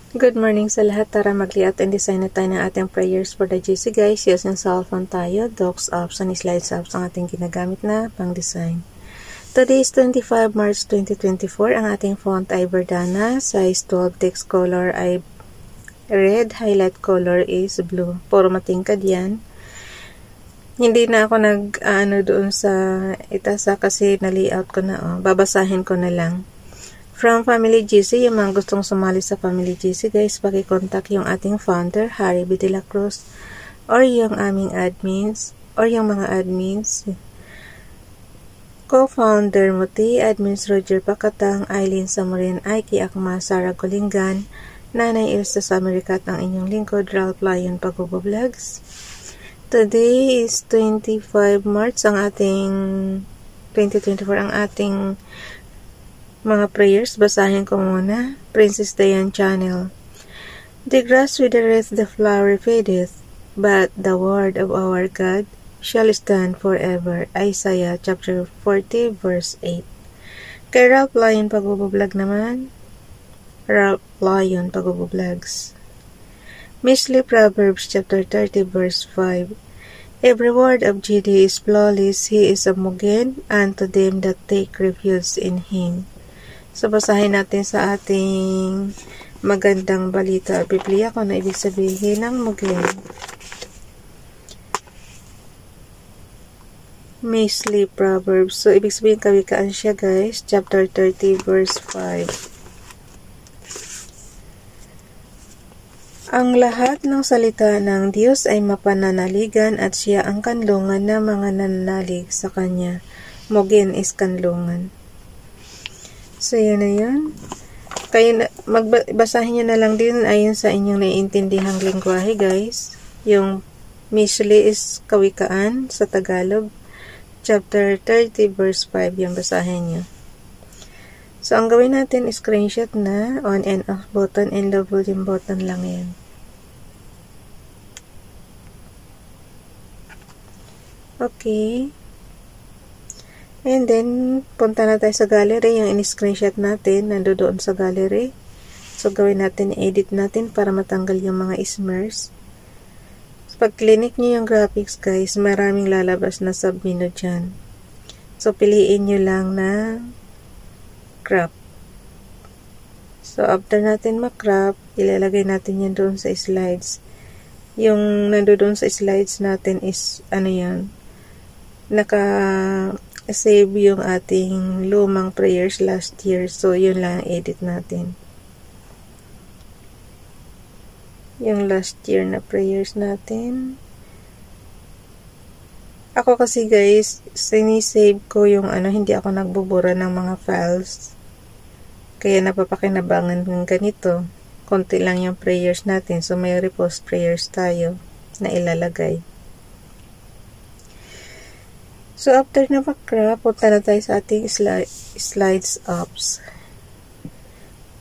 Good morning sa lahat. Tara mag-layout and design na tayo ng ating prayers for the GC guys. Using cellphone tayo, docs apps and slides apps ang ating ginagamit na pang design. Today is 25 March 2024. Ang ating font ay Verdana. Size 12, text color ay red. Highlight color is blue. Puro matingkad yan. Hindi na ako doon sa itasa kasi na-layout ko na. Babasahin ko na lang. From Family GC, yung mga gustong sumali sa Family GC guys, paki-contact yung ating founder, Harry B. De La Cruz, or yung aming admins, or yung mga admins. Co-founder Muti, admins Roger Pacatang, Eileen Samurin, Aiki Akma, Sarah Golingan, Nanay Ilsa Samirikat, ang inyong lingkod, Ralph Lion Pagubo Vlogs. Today is 25 March, ang ating 2024, ang ating mga prayers. Basahin ko muna. Princess Diane Channel. The grass withereth, the flower fadeth, but the word of our God shall stand forever. Isaiah chapter 40 verse 8. Kay Ralph Lion Pagubo-vlog naman. Ralph Lion Pagubo-vlogs. Mishley Proverbs chapter 30 verse 5. Every word of GD is flawless, he is a mugen unto them that take refuge in him. So, basahin natin sa ating magandang balita. Biblia kung ano ibig sabihin ng mugen. Mishley Proverbs. So, ibig sabihin kawikaan siya guys. Chapter 30 verse 5. Ang lahat ng salita ng Diyos ay mapananaligan at siya ang kanlungan ng mga nananalig sa Kanya. Mugen is kanlungan. So, yun na yun. Kayo magbasahin nyo na lang din ayon sa inyong naiintindihang lingwahe, guys. Yung Mishley is kawikaan sa Tagalog. Chapter 30, verse 5, yung basahin nyo. So, ang gawin natin is screenshot na on and off button and the volume button lang yan. Okay. And then, punta na tayo sa gallery. Yung in-screenshot natin, nandoon sa gallery. So, gawin natin, edit natin para matanggal yung mga smears. So, pag clinic nyo yung graphics, guys, maraming lalabas na submenu dyan. So, piliin nyo lang na crop. So, after natin makrop, ilalagay natin yan doon sa slides. Yung nandoon sa slides natin is, ano yan, save yung ating lumang prayers last year. So, yun lang edit natin. Yung last year na prayers natin. Ako kasi guys, sinisave ko yung hindi ako nagbubura ng mga files. Kaya napapakinabangan ng ganito. Konti lang yung prayers natin. So, may repost prayers tayo na ilalagay. So, after na makrop, punta na tayo sa ating slides apps.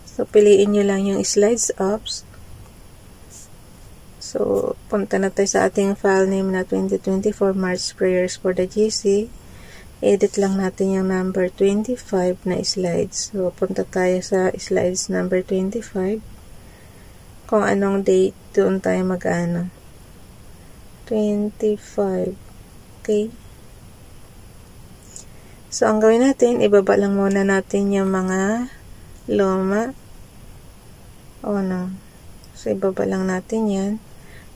So, piliin nyo lang yung slides apps. So, punta na tayo sa ating file name na 2024 March Prayers for the GC. Edit lang natin yung number 25 na slides. So, punta tayo sa slides number 25. Kung anong date, doon tayo mag-ano. 25. Okay. So, ang gawin natin, ibaba lang muna natin yung mga luma. So, ibaba lang natin yan.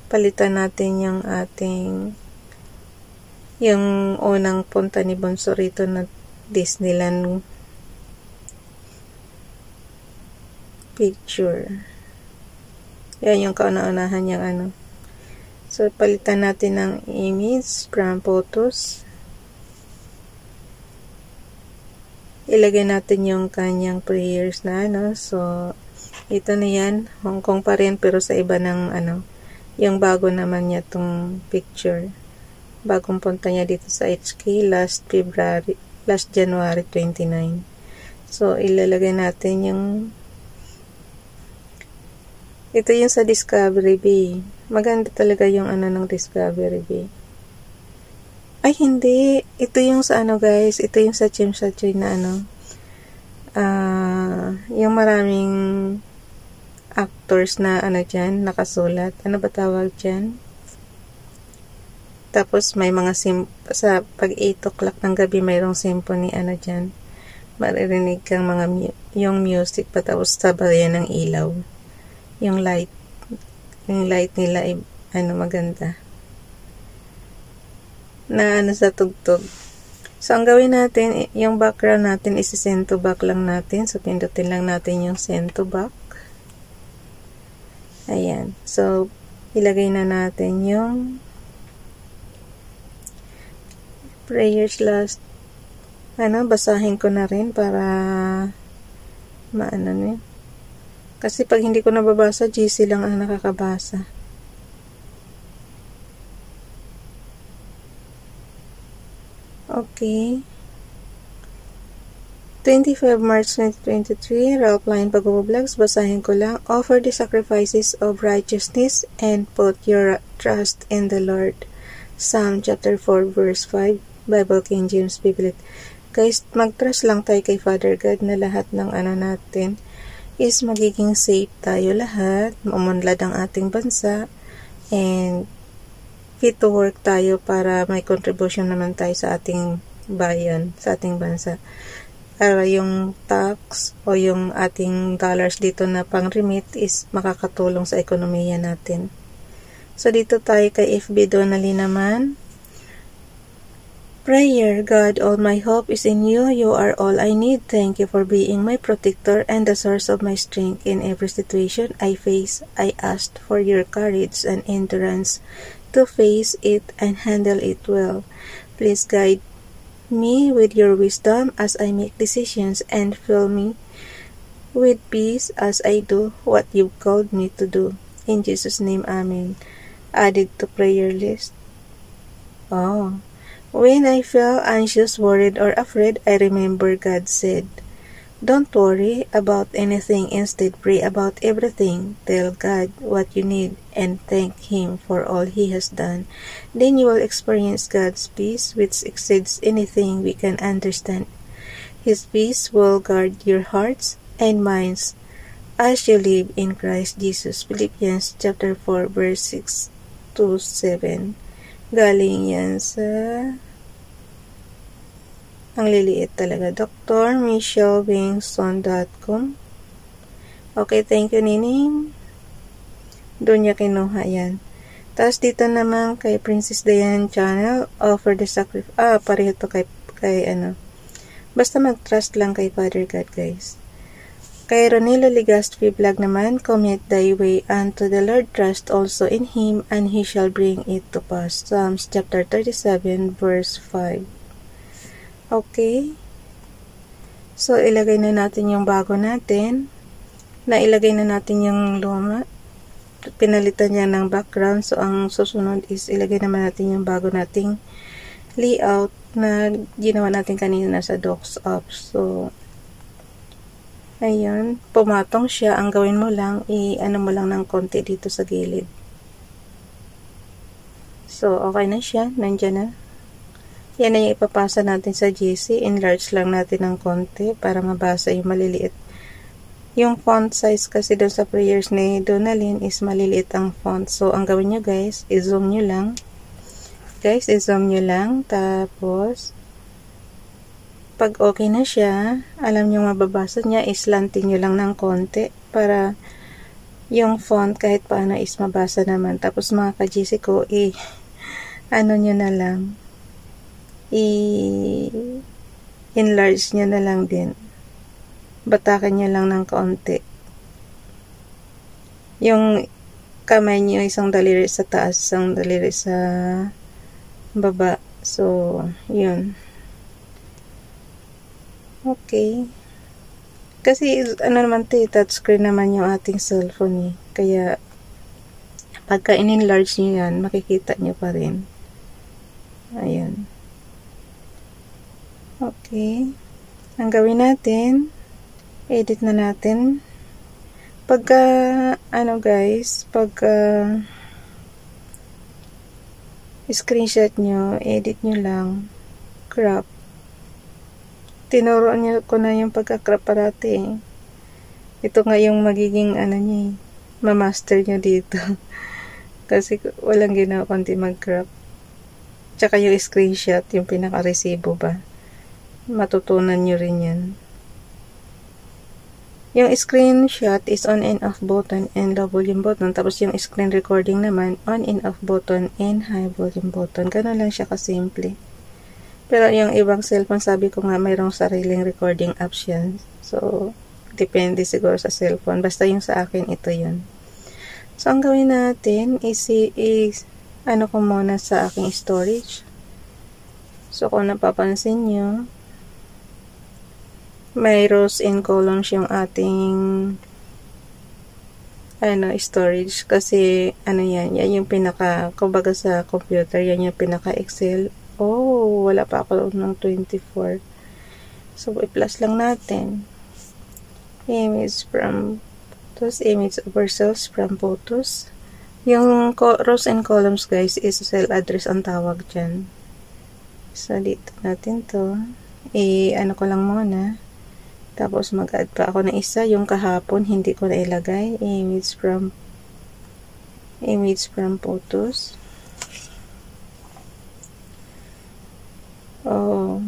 Palitan natin yung ating yung unang punta ni Bonso rito na Disneyland picture. Yan yung kauna-unahan yung So, palitan natin ng image from photos. Ilagay natin yung kanyang prayers na So, ito na yan. Hong Kong pa rin pero sa iba ng yung bago naman niya tong picture. Bagong punta niya dito sa HK last January 29. So, ilalagay natin yung ito yung sa Discovery Bay. Maganda talaga yung ng Discovery Bay. Ay, hindi. Ito yung sa guys. Ito yung sa Chimsachoy na yung maraming actors na ano dyan, nakasulat. Ano ba tawag dyan? Tapos may mga sa pag 8 o'clock ng gabi mayroong symphony ano dyan. Maririnig kang yung music pa tapos sabayan ng ilaw. Yung light nila ay maganda. Na sa tugtog. So, ang gawin natin, yung background natin is send to back lang natin. So, pindutin lang natin yung send to back. Ayan. So, ilagay na natin yung prayers last. Basahin ko na rin para Kasi pag hindi ko nababasa, GC lang ang nakakabasa. Okay. 25 March 2023, Ralph Lyon Pag-Vlogs. Basahin ko lang. Offer the sacrifices of righteousness and put your trust in the Lord. Psalm chapter 4 verse 5, Bible King James Bible. Guys, mag-trust lang tayo kay Father God na lahat ng natin is magiging safe tayo lahat. Umunlad ang ating bansa and fit to work tayo para may contribution naman tayo sa ating bayan, sa ating bansa. Para yung tax o yung ating dollars dito na pang-remit is makakatulong sa ekonomiya natin. So, dito tayo kay FB Donnelly naman. Prayer, God, all my hope is in you. You are all I need. Thank you for being my protector and the source of my strength in every situation I face. I asked for your courage and endurance to face it and handle it well. Please guide me with your wisdom as I make decisions and fill me with peace as I do what you've called me to do. In Jesus' name, Amen. Added to prayer list. When I feel anxious, worried, or afraid, I remember God said, don't worry about anything, instead pray about everything. Tell God what you need and thank Him for all He has done. Then you will experience God's peace, which exceeds anything we can understand. His peace will guard your hearts and minds as you live in Christ Jesus. Philippians chapter 4 verse 6 to 7. Galing yan sa ang liliit talaga. drmichelewingson.com. Okay, thank you, Nining. Doon niya kinuha yan. Tapos dito naman kay Princess Diane Channel, offer the sacrifice. Pareho to kay Basta mag-trust lang kay Father God, guys. Kay Ronilo Legazpi Vlog naman, commit thy way unto the Lord, trust also in Him, and He shall bring it to pass. Psalms chapter 37 verse 5. Okay. So, ilagay na natin yung bago natin. Nailagay na natin yung luma. Pinalitan niya ng background. So, ang susunod is ilagay naman natin yung bago nating layout na ginawa natin kanina sa Docs Apps. So, ayun, pumatong siya. Ang gawin mo lang, i-ano mo lang ng konti dito sa gilid. So, okay na siya. Nandiyan na. Yan na yung ipapasa natin sa GC. Enlarge lang natin ng konti para mabasa yung maliliit. Yung font size kasi doon sa prayers ni Donalyn is maliliit ang font. So, ang gawin nyo guys, i-zoom nyo lang. Guys, i-zoom nyo lang. Tapos, pag okay na siya, alam nyo mababasa niya, islantin nyo lang ng konti para yung font kahit paano is mabasa naman. Tapos mga ka-GC ko, ano nyo na lang, enlarge nyo na lang din. Batakan nyo lang ng konti. Yung kamay nyo, isang daliri sa taas, isang daliri sa baba. So, yun. Okay. Kasi, naman touchscreen naman yung ating cellphone Kaya, pagka in-enlarge nyo yan, makikita nyo pa rin. Ayan. Okay. Ang gawin natin, edit na natin. Pagka, guys, pagka screenshot nyo, edit nyo lang, crop. Tinuro ko na yung pagka-crop parati Ito nga yung magiging ano niya, ma-master nyo dito. Kasi walang ginawa kundi mag-crop. Tsaka yung screenshot, yung pinaka-resibo ba. Matutunan nyo rin yan. Yung screenshot is on and off button and low volume button. Tapos yung screen recording naman, on and off button and high volume button. Ganun lang siya kasimple. Pero yung ibang cellphone, sabi ko nga, mayroong sariling recording apps yan. So, depende siguro sa cellphone. Basta yung sa akin, ito yun. So, ang gawin natin is ano ko muna sa aking storage. So, kung napapansin nyo, may rows and columns yung ating storage. Kasi, yan yung pinaka, kumbaga sa computer, yan yung pinaka Excel. Oh, wala pa ako ng 24. So, i-plus lang natin. Image from photos, image over cells from photos. Yung rows and columns, guys, is cell address ang tawag dyan. So, dito natin to. Ano ko lang muna. Tapos, mag-add pa ako ng isa. Yung kahapon, hindi ko na ilagay. Image from photos. Oh.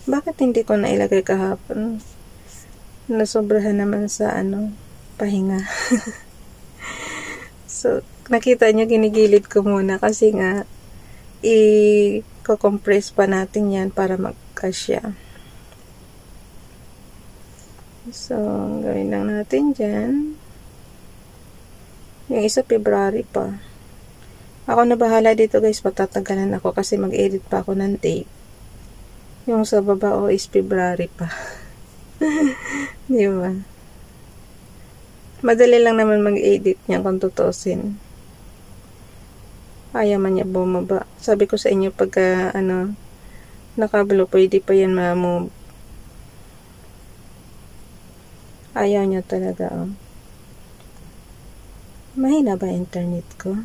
Bakit hindi ko na ilagay kahapon? Nasobrahan naman sa pahinga. So, nakita nyo, ginigilid ko muna kasi nga, i-compress pa natin yan para magkasya. So, gawin lang natin dyan. Yung isa, February pa. Ako na bahala dito, guys. Patatagalan ako kasi mag-edit pa ako ng tape. Yung sa baba, is February pa. Di ba? Madali lang naman mag-edit niya kung tutusin. Ayaw man niya bumaba. Sabi ko sa inyo, pagka, nakablo, pwede pa yan ma-move. Ayaw niya talaga, Mahina ba internet ko?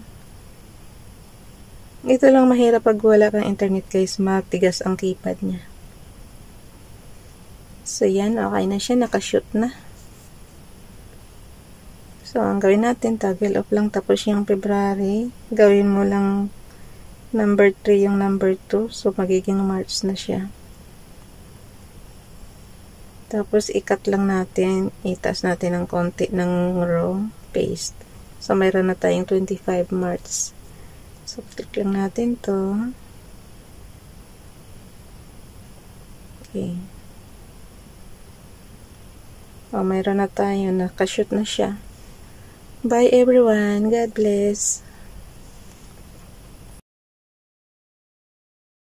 Ito lang mahirap pag wala kang internet, guys. Matigas ang keypad niya. So, yan. Okay na siya. Nakashoot na. So, ang gawin natin, toggle off lang. Tapos yung February, gawin mo lang number 3 yung number 2. So, magiging March na siya. Tapos, i-cut lang natin. Itaas natin ng konti ng row. Paste. So, mayroon na tayong 25 March. So, click lang natin to. Okay. Mayroon na tayo. Nakashoot na siya. Bye everyone. God bless.